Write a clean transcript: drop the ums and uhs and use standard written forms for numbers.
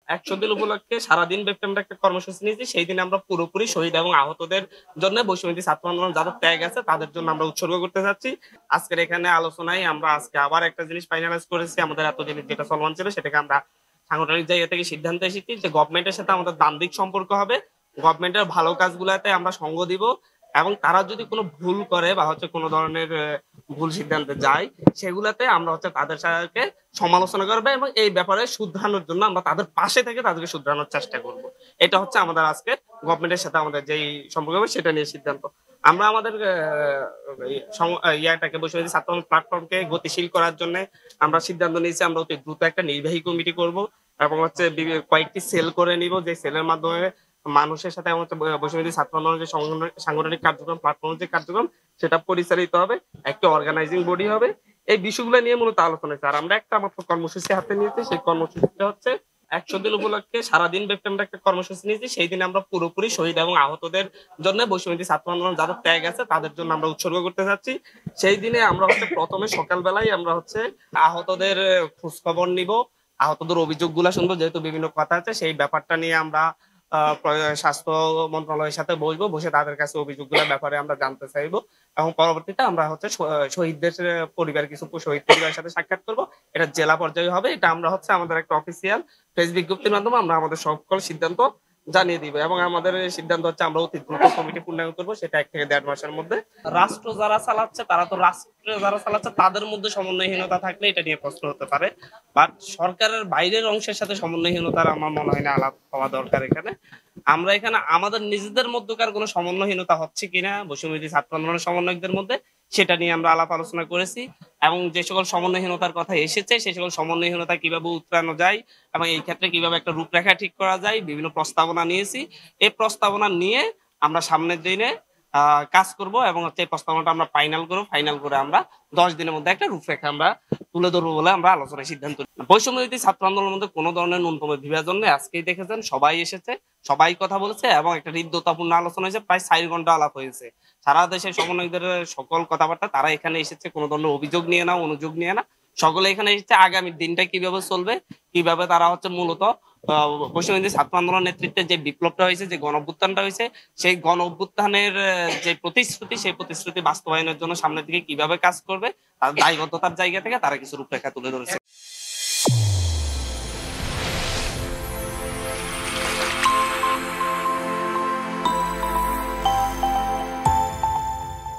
১০০ দিন উপলক্ষে সারাদিন ব্যাপী আমরা একটা কর্মসূচি নিয়েছি। সেই দিনে আমরা পুরোপুরি শহীদ এবং আহতদের জন্য বৈষম্যবিরোধী ছাত্র আন্দোলন যাদের ত্যাগ আছে তাদের জন্য আমরা উৎসর্গ করতে চাচ্ছি। আজকের এখানে আলোচনায় আমরা আজকে আবার একটা জিনিস ফাইনালাইজ করেছি। আমাদের এতদিন যেটা চলমান ছিল সেটাকে আমরা সাংগঠনিক জায়গা থেকে সিদ্ধান্ত এসেছি যে গভর্নমেন্টের সাথে আমাদের দ্বান্দ্বিক সম্পর্ক হবে। গভর্নমেন্টের ভালো কাজগুলাতে আমরা সঙ্গ দিব এবং তারা যদি কোনো ভুল করে বা কোনো ধরনের ভুল সিদ্ধান্তে যায় সেগুলাতে আমরা তাদের সাথে সমালোচনা করবে এবং এই ব্যাপারে শুধরানোর জন্য আমরা তাদের পাশে থেকে তাদেরকে শুধরানোর চেষ্টা করব। এটা হচ্ছে আমাদের আজকে গভর্নমেন্টের সাথে আমাদের যেই সম্পর্ক হবে সেটা নিয়ে সিদ্ধান্ত। আমরা আমাদের ইয়াটাকে বসে ছাত্র প্ল্যাটফর্মকে গতিশীল করার জন্য আমরা সিদ্ধান্ত নিয়েছি আমরা অতি দ্রুত একটা নির্বাহী কমিটি করব এবং কয়েকটি সেল করে নিব যে সেলের মাধ্যমে মানুষের সাথে বৈষম্যবিরোধী ছাত্র আন্দোলনের যে সাংগঠনিক কার্যক্রম প্ল্যাটফর্মের যে কার্যক্রম সেটা পরিচালিত হবে, একটা অর্গানাইজিং বডি হবে। এই বিষয়গুলো নিয়ে মূলত আলোচনা হচ্ছে। আর আমরা একটা মাত্র কর্মসূচি হাতে নিয়েছি, সেই কর্মসূচিটা হচ্ছে ১০০ দিন উপলক্ষে সারাদিন ব্যাপী আমরা একটা কর্মসূচি নিয়েছি। সেই দিনে আমরা পুরোপুরি শহীদ এবং আহতদের জন্য বৈষম্যবিরোধী ছাত্র আন্দোলন যাদের ত্যাগ আছে তাদের জন্য আমরা উৎসর্গ করতে চাচ্ছি। সেই দিনে আমরা প্রথমে সকালবেলায় আমরা আহতদের খোঁজ খবর নিব, আহতদের অভিযোগ গুলা শুনবো, যেহেতু বিভিন্ন কথা আছে সেই ব্যাপারটা নিয়ে আমরা স্বাস্থ্য মন্ত্রণালয়ের সাথে বসবো, বসে তাদের কাছে অভিযোগগুলোর ব্যাপারে আমরা জানতে চাইবো এবং পরবর্তীতে আমরা শহীদদের পরিবার কিছু শহীদ পরিবারের সাথে সাক্ষাৎ করব। এটা জেলা পর্যায়ে হবে। এটা আমরা আমাদের একটা অফিসিয়াল প্রেস বিজ্ঞপ্তির মাধ্যমে আমরা আমাদের সকল সিদ্ধান্ত জানিয়ে দিব এবং আমাদের সিদ্ধান্ত হচ্ছে আমরা অতি দ্রুত কমিটি পূর্ণাঙ্গ করবো, সেটা ১ থেকে ১.৫ মাসের মধ্যে। রাষ্ট্র যারা চালাচ্ছে তারা তো রাষ্ট্র যারা চালাচ্ছে তাদের মধ্যে সমন্বয়হীনতা থাকলে এটা নিয়ে প্রশ্ন হতে পারে, বাট সরকারের বাইরের অংশের সাথে সমন্বয়হীনতার আমার মনে হয় না আলাপ হওয়া দরকার। এখানে আমরা আমাদের নিজেদের মধ্যকার কোনো সমন্বয়হীনতা হচ্ছে কিনা বৈষম্যবিরোধী ছাত্র আন্দোলনের সমন্বয়কদের মধ্যে সেটা নিয়ে আমরা আলাপ আলোচনা করেছি এবং যে সকল সমন্বয়হীনতার কথা এসেছে সেই সকল সমন্বয়হীনতা কিভাবে উতরানো যায় এবং এই ক্ষেত্রে কিভাবে একটা রূপরেখা ঠিক করা যায় বিভিন্ন প্রস্তাবনা নিয়েছি। এই প্রস্তাবনা নিয়ে আমরা সামনের দিনে কাজ করব এবং এই প্রস্তাবনাটা আমরা ফাইনাল করবো। ফাইনাল করে আমরা ১০ দিনের মধ্যে একটা রূপরেখা আমরা তুলে ধরবো বলে আমরা আলোচনায় সিদ্ধান্ত নিই। বৈষম্যবিরোধী ছাত্র আন্দোলনের মধ্যে কোনো ধরনের ন্যূনতম বিভাজন নেই। আজকেই দেখেছেন সবাই এসেছে, সবাই কথা বলেছে এবং একটা হৃদ্যতাপূর্ণ আলোচনা হয়েছে, প্রায় ৪ ঘন্টা আলাপ হয়েছে। সারা দেশের সমন্বয়কদের সকল কথাবার্তা তারা এখানে এসেছে কোনো ধরনের অভিযোগ নিয়ে না, অনুযোগ নিয়ে না, সকলে এখানে এসেছে আগামী দিনটা কিভাবে চলবে, কিভাবে তারা মূলত বৈষম্যবিরোধী ছাত্র আন্দোলন নেতৃত্বে যে বিপ্লবটা হয়েছে, যে গণ অভ্যুত্থানটা হয়েছে, সেই গণ অভ্যুত্থানের যে প্রতিশ্রুতি সেই প্রতিশ্রুতি বাস্তবায়নের জন্য সামনের দিকে কিভাবে কাজ করবে তার দায়বদ্ধতার জায়গা থেকে তারা কিছু রূপরেখা তুলে ধরেছে।